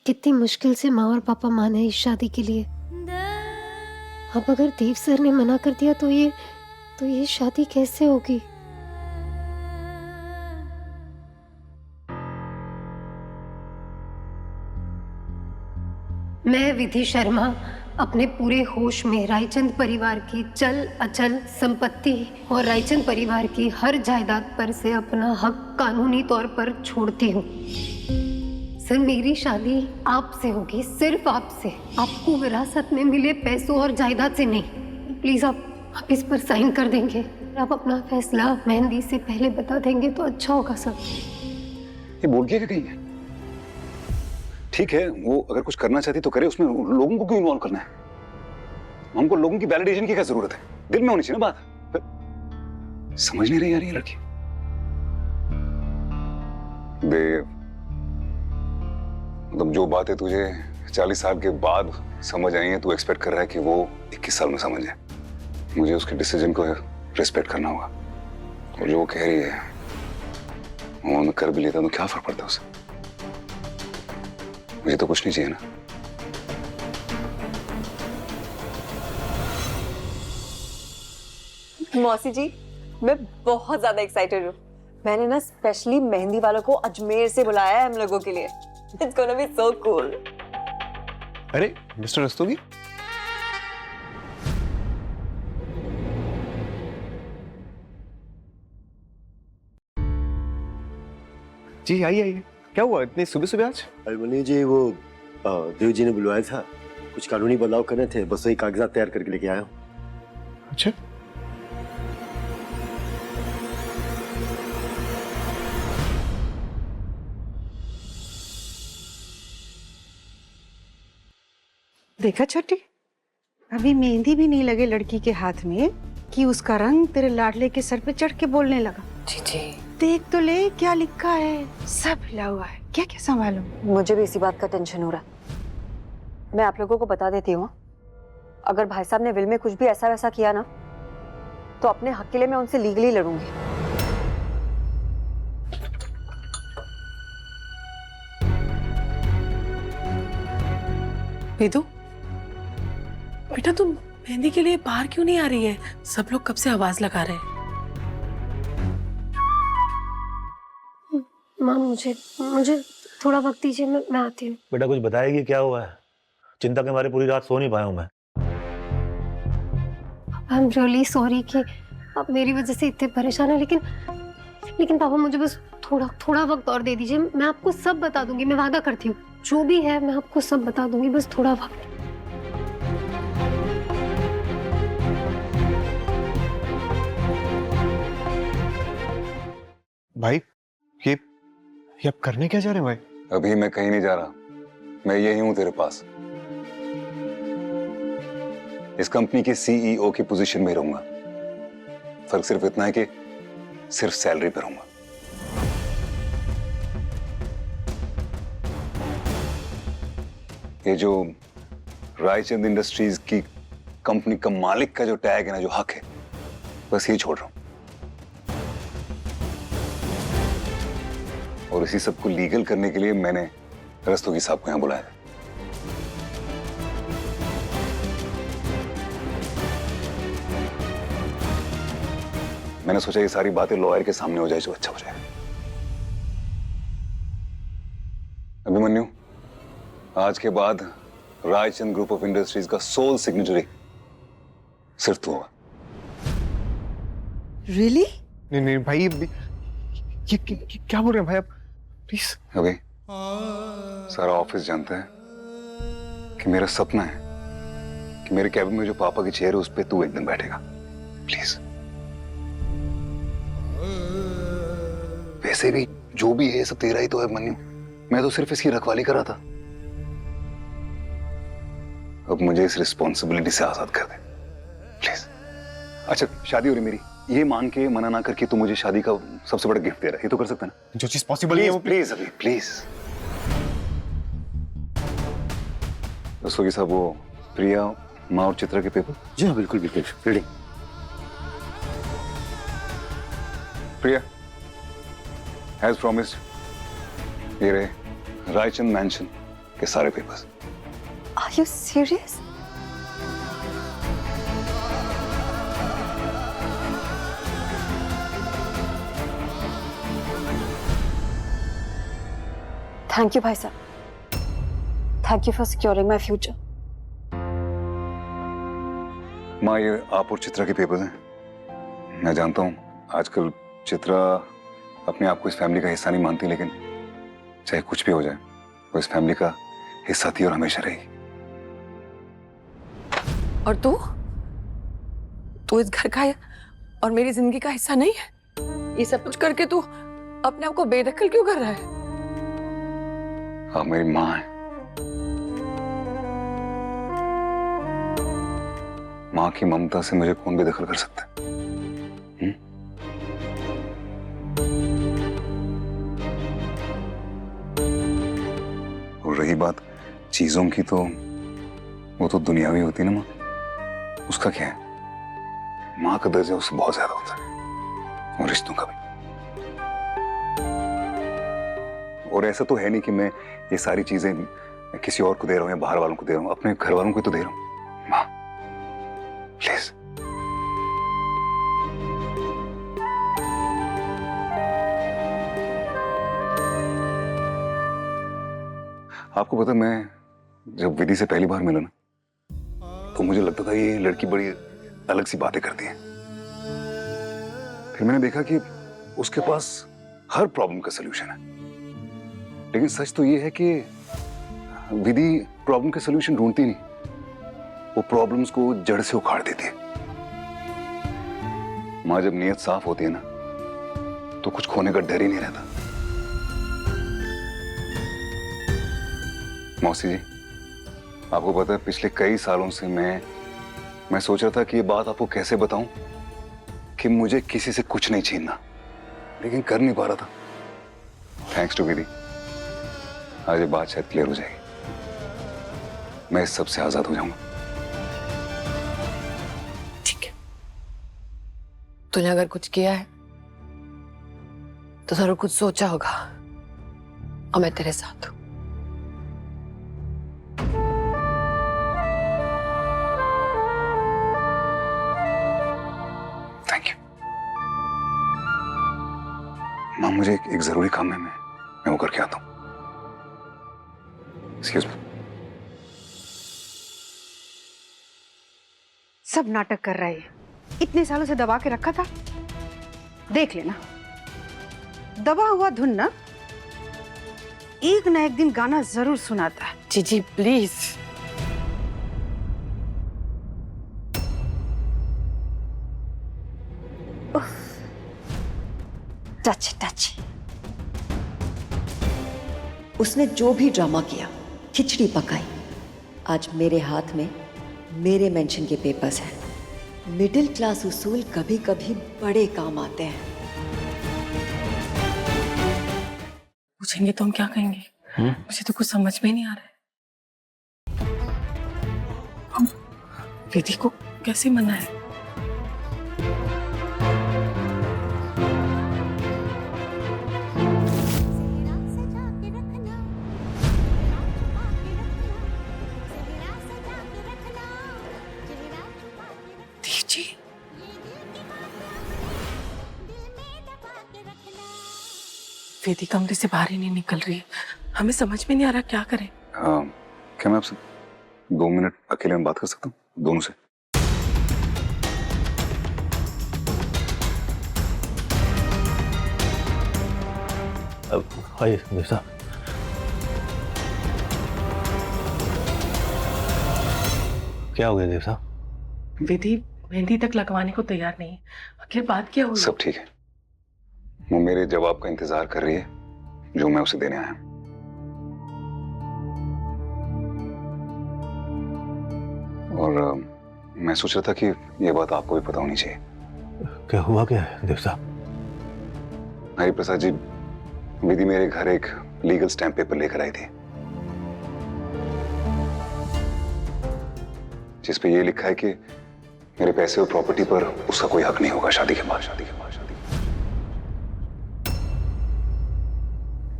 कितनी मुश्किल से माँ और पापा माने इस शादी के लिए। अब अगर देव सर ने मना कर दिया तो ये शादी कैसे होगी? मैं विधि शर्मा अपने पूरे होश में रायचंद परिवार की चल अचल संपत्ति और रायचंद परिवार की हर जायदाद पर से अपना हक कानूनी तौर पर छोड़ती हूँ। सर, मेरी शादी आपसे होगी, सिर्फ आपसे। आपको विरासत में मिले पैसों और जायदाद से नहीं। प्लीज आप इस पर साइन कर देंगे। आप अपना फैसला मेहंदी से पहले बता देंगे तो अच्छा होगा सर। ये बोल के कहीं है? ठीक है, वो अगर कुछ करना चाहती तो करे, उसमें लोगों को क्यों इन्वॉल्व करना है? हमको लोगों की वैलिडेशन की क्या जरूरत है? दिल में होनी चाहिए ना बात। समझ नहीं रही यार ये लड़की। देव, मतलब जो बातें तुझे 40 साल के बाद समझ आई हैं, तू एक्सपेक्ट कर रहा है कि वो 21 साल में समझ जाए। मुझे उसके डिसीजन को रिस्पेक्ट करना होगा। और जो वो कह रही है वो मैं कर भी लेता तो क्या फर्क पड़ता है उसे? मुझे तो कुछ नहीं चाहिए ना। मौसी जी, मैं बहुत ज्यादा एक्साइटेड हूँ। मैंने ना स्पेशली मेहंदी वालों को अजमेर से बुलाया है हम लोगों के लिए। It's gonna be so cool. अरे मिस्टर रस्तोगी, जी आइए आइए। क्या हुआ इतनी सुबह सुबह आज? अभिमन्यु जी, वो देव जी ने बुलवाया था, कुछ कानूनी बदलाव करने थे, बस वही कागजात तैयार करके लेके आया हूँ। अच्छा, देखा छोटी, अभी मेहंदी भी नहीं लगे लड़की के हाथ में कि उसका रंग तेरे लाडले के सर पे चढ़ के बोलने लगा। जी जी। देख तो ले क्या लिखा है, सब हिला हुआ है। क्या क्या संभालूं? मुझे भी इसी बात का टेंशन हो रहा है। मैं आप लोगों को बता देती हूँ, अगर भाई साहब ने विल में कुछ भी ऐसा वैसा किया ना, तो अपने हक के लिए मैं उनसे लीगली लड़ूंगी। वेदु, बेटा तुम मेहंदी के लिए बाहर क्यों नहीं आ रही है? सब लोग कब से आवाज लगा रहे हैं। माँ, मुझे थोड़ा वक्त दीजिए, मैं आती हूँ। बेटा कुछ बताएगी क्या हुआ है? चिंता के मारे पूरी रात सो नहीं पाया हूँ मैं। आई एम रियली सॉरी कि आप मेरी वजह से इतने परेशान हैं, लेकिन पापा मुझे बस थोड़ा वक्त और दे दीजिए। मैं आपको सब बता दूंगी, मैं वादा करती हूँ। जो भी है मैं आपको सब बता दूंगी, बस थोड़ा वक्त। भाई ये आप करने क्या जा रहे हैं भाई? अभी मैं कहीं नहीं जा रहा, मैं यही हूं तेरे पास। इस कंपनी के सीईओ की पोजीशन में रहूंगा। फर्क सिर्फ इतना है कि सिर्फ सैलरी पर रहूंगा। ये जो रायचंद इंडस्ट्रीज की कंपनी का मालिक का जो टैग है ना, जो हक है, बस ये छोड़ रहा हूं। और इसी सब को लीगल करने के लिए मैंने रस्तोगी साहब को यहां बुलाया है। मैंने सोचा ये सारी बातें लॉयर के सामने हो जाए तो अच्छा हो जाए। अभिमन्यु, आज के बाद रायचंद ग्रुप ऑफ इंडस्ट्रीज का सोल सिग्नेटरी सिर्फ तू होगा। रियली? नहीं भाई, ये क्या बोल रहे हैं भाई आप? प्लीज। अभी सारा ऑफिस जानता है कि मेरा सपना है कि मेरे कैबिन में जो पापा की चेयर है उस पे तू एक दिन बैठेगा। प्लीज। वैसे भी जो भी है सब तेरा ही तो है मन्नू, मैं तो सिर्फ इसकी रखवाली कर रहा था। अब मुझे इस रिस्पॉन्सिबिलिटी से आजाद कर दे प्लीज। अच्छा, शादी हो रही मेरी, ये मान के मना ना करके तू मुझे शादी का सबसे बड़ा गिफ्ट दे रहा है, ये तो कर सकता है ना? जो चीज पॉसिबल है वो प्लीज अभी प्लीज। रस्तोगी साहब, वो प्रिया, माँ और चित्रा के पेपर। जी हाँ, बिल्कुल बिल्कुल, रीडिंग। प्रिया, एज प्रॉमिस्ड, ये रहे रायचंद मैंशन के सारे papers. Are you serious? Thank you भाई साहब, thank you for securing my future. माँ, ये आप और चित्रा के पेपर्स हैं। मैं जानता हूँ आजकल चित्रा अपने आप को इस फैमिली का हिस्सा नहीं मानती, लेकिन चाहे कुछ भी हो जाए वो इस फैमिली का हिस्सा थी और हमेशा रहेगी। और तू इस घर का है और मेरी जिंदगी का हिस्सा नहीं है? ये सब कुछ करके तू अपने आप को बेदखल क्यों कर रहा है? आप मेरी माँ हैं। माँ की ममता से मुझे कौन बेदखल कर सकता है? और रही बात चीजों की, तो वो तो दुनियावी होती है ना माँ, उसका क्या है? माँ का दर्जा उससे बहुत ज्यादा होता है, और रिश्तों का भी। और ऐसा तो है नहीं कि मैं ये सारी चीजें किसी और को दे रहा हूँ या बाहर वालों को दे रहा हूँ, अपने घर वालों को तो दे रहा हूँ। माँ प्लीज। आपको पता, मैं जब विधि से पहली बार मिला ना, तो मुझे लगता था ये लड़की बड़ी अलग सी बातें करती है। फिर मैंने देखा कि उसके पास हर प्रॉब्लम का सलूशन है। लेकिन सच तो ये है कि विधि प्रॉब्लम के सलूशन ढूंढती नहीं, वो प्रॉब्लम्स को जड़ से उखाड़ देती है। माँ, जब नीयत साफ होती है ना, तो कुछ खोने का डर ही नहीं रहता। मौसी जी, आपको पता है पिछले कई सालों से मैं सोच रहा था कि ये बात आपको कैसे बताऊं कि मुझे किसी से कुछ नहीं छीनना, लेकिन कर नहीं पा रहा था। थैंक्स टू विधि, आज ये बात शायद क्लियर हो जाएगी। मैं इस सब से आजाद हो जाऊंगा। ठीक है, तूने अगर कुछ किया है तो जरूर कुछ सोचा होगा, और मैं तेरे साथ हूं। थैंक यू माँ, मुझे एक जरूरी काम है, मैं वो करके आता हूँ। Excuse me. सब नाटक कर रहे हैं, इतने सालों से दबा के रखा था। देख लेना, दबा हुआ धुन ना एक ना एक दिन गाना जरूर सुनाता है। जीजी प्लीज। Touch touch. उसने जो भी ड्रामा किया, खिचड़ी पकाई, आज मेरे हाथ में मेरे मेंशन के पेपर्स हैं। मिडिल क्लास उसूल कभी कभी बड़े काम आते हैं। पूछेंगे तो हम क्या कहेंगे? मुझे तो कुछ समझ में ही नहीं आ रहा है। हम विधि को कैसे मनाएं? जी, विधि कमरे से बाहर ही नहीं निकल रही है, हमें समझ में नहीं आ रहा क्या करें। क्या मैं आपसे 2 मिनट अकेले में बात कर सकता हूँ दोनों से? आइए देवता। क्या हो गया देवता? विधि मेहंदी तक लगवाने को तैयार नहीं है, आखिर बात क्या हुई? सब ठीक है, वो मेरे जवाब का इंतजार कर रही है जो मैं उसे देने आया हूं। और मैं सोच रहा था कि यह बात आपको भी पता होनी चाहिए। क्या हुआ क्या है देवता? हरि प्रसाद जी, विधि मेरे घर एक लीगल स्टैम्प पेपर लेकर आई थी। जिस पे ये लिखा है कि मेरे पैसे और प्रॉपर्टी पर उसका कोई हक नहीं होगा शादी के बाद।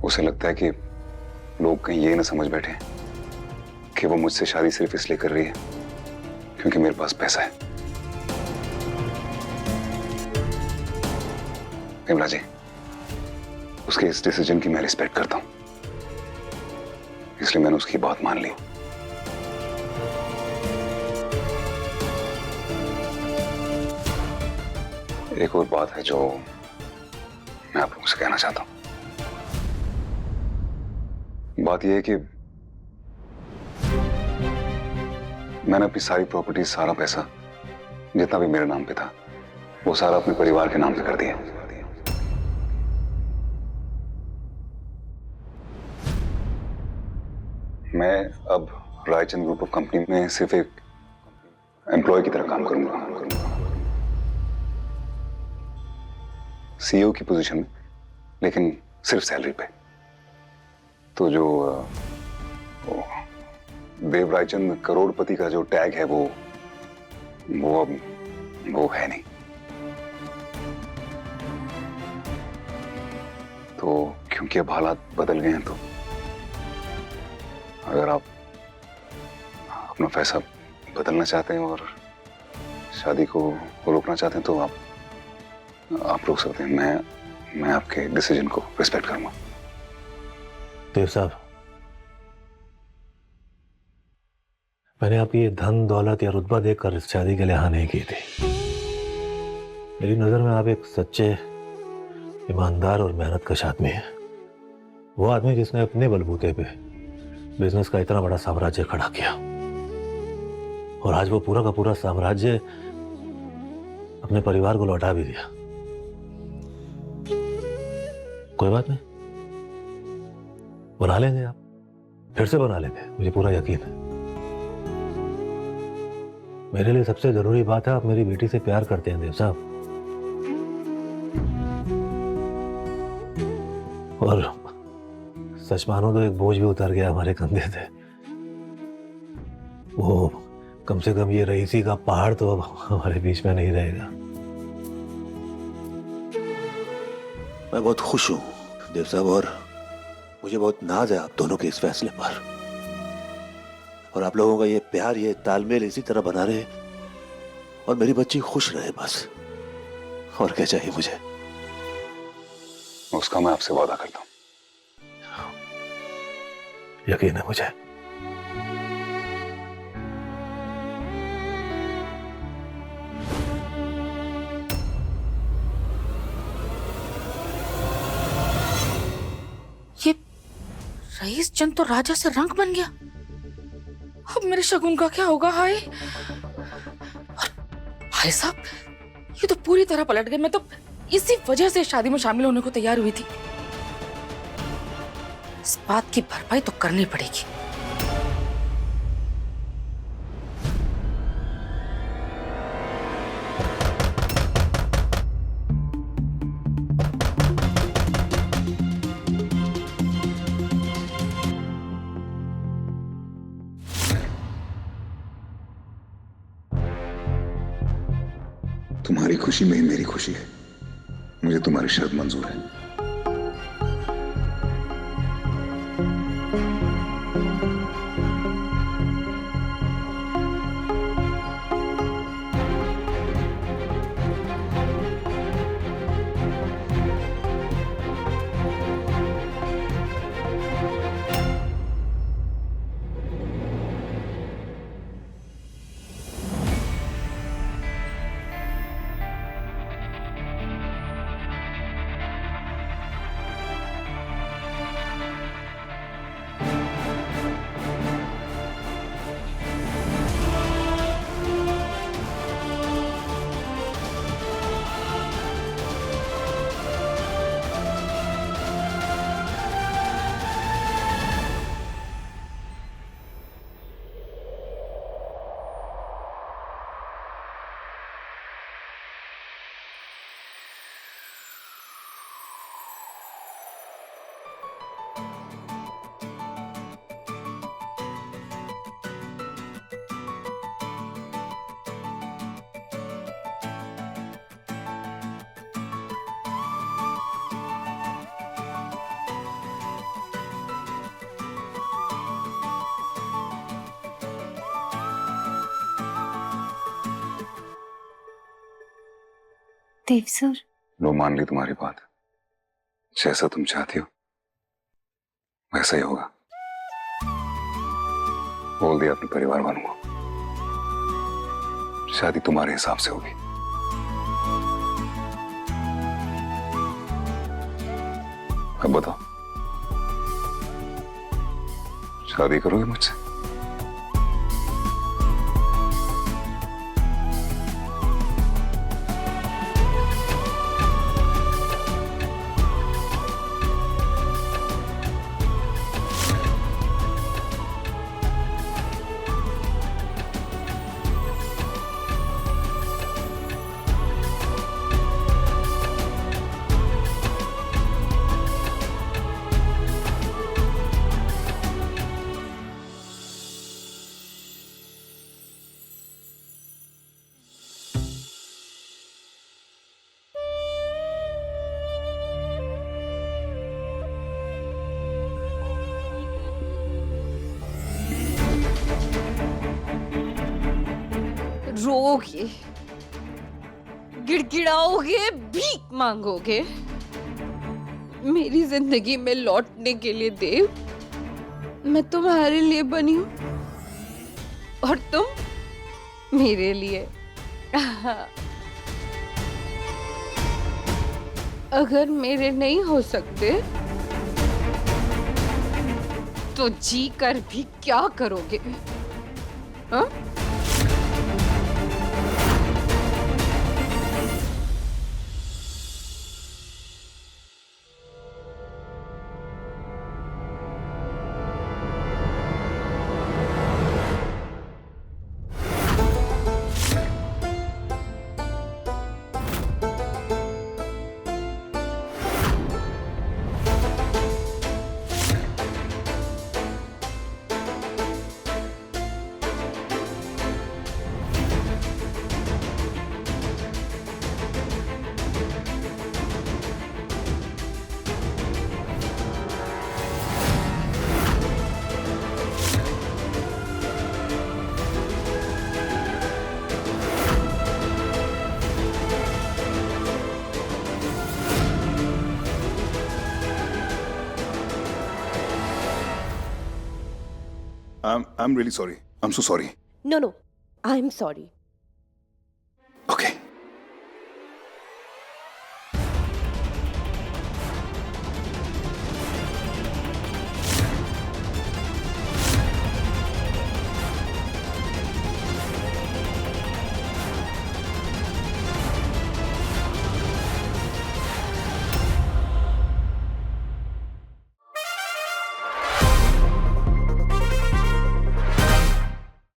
उसे लगता है कि लोग कहीं ये ना समझ बैठे कि वो मुझसे शादी सिर्फ इसलिए कर रही है क्योंकि मेरे पास पैसा है। विमला जी, उसके इस डिसीजन की मैं रिस्पेक्ट करता हूं, इसलिए मैंने उसकी बात मान ली। एक और बात है जो मैं आप लोगों से कहना चाहता हूं। बात यह है कि मैंने अपनी सारी प्रॉपर्टी, सारा पैसा जितना भी मेरे नाम पे था, वो सारा अपने परिवार के नाम पे कर दिया। मैं अब रायचंद ग्रुप ऑफ कंपनी में सिर्फ एक एम्प्लॉय की तरह काम करूंगा, सीईओ की पोजीशन में, लेकिन सिर्फ सैलरी पे। तो जो देव रायचंद करोड़पति का जो टैग है वो है नहीं। तो क्योंकि अब हालात बदल गए हैं, तो अगर आप अपना फैसला बदलना चाहते हैं और शादी को रोकना चाहते हैं तो आप रोक सकते हैं। मैं आपके डिसीजन को रिस्पेक्ट करूंगा। देव साहब, मैंने आपकी ये धन दौलत या रुतबा देखकर इस शादी के लिए हाँ नहीं की थी। मेरी नजर में आप एक सच्चे, ईमानदार और मेहनत कश आदमी हैं। वो आदमी जिसने अपने बलबूते पे बिजनेस का इतना बड़ा साम्राज्य खड़ा किया और आज वो पूरा का पूरा साम्राज्य अपने परिवार को लौटा भी दिया। कोई बात नहीं, बना लेंगे, आप फिर से बना लेंगे, मुझे पूरा यकीन है। मेरे लिए सबसे जरूरी बात है आप मेरी बेटी से प्यार करते हैं देव साहब, और सच मानो तो एक बोझ भी उतर गया हमारे कंधे से। वो कम से कम ये रईसी का पहाड़ तो अब हमारे बीच में नहीं रहेगा। मैं बहुत खुश हूं देव साहब, और मुझे बहुत नाज है आप दोनों के इस फैसले पर, और आप लोगों का ये प्यार, ये तालमेल इसी तरह बना रहे और मेरी बच्ची खुश रहे, बस और क्या चाहिए मुझे। उसका मैं आपसे वादा करता हूं। यकीन है मुझे। ये रईस चंद तो राजा से रंग बन गया। अब मेरे शगुन का क्या होगा? हाय भाई साहब, ये तो पूरी तरह पलट गए। मैं तो इसी वजह से शादी में शामिल होने को तैयार हुई थी। इस बात की भरपाई तो करनी पड़ेगी। तुम्हारी खुशी में ही मेरी खुशी है। मुझे तुम्हारी शर्त मंजूर है। देव सर, लो मान ली तुम्हारी बात। जैसा तुम चाहती हो वैसा ही होगा। बोल दिया अपने परिवार वालों को, शादी तुम्हारे हिसाब से होगी। अब बताओ, शादी करोगे मुझसे? रोगे, गिड़गिड़ाओगे, भीख मांगोगे मेरी जिंदगी में लौटने के लिए। देव, मैं तुम्हारे लिए बनी हूं और तुम मेरे लिए। अगर मेरे नहीं हो सकते तो जी कर भी क्या करोगे? हाँ? I'm really sorry. I'm so sorry. No, I'm sorry.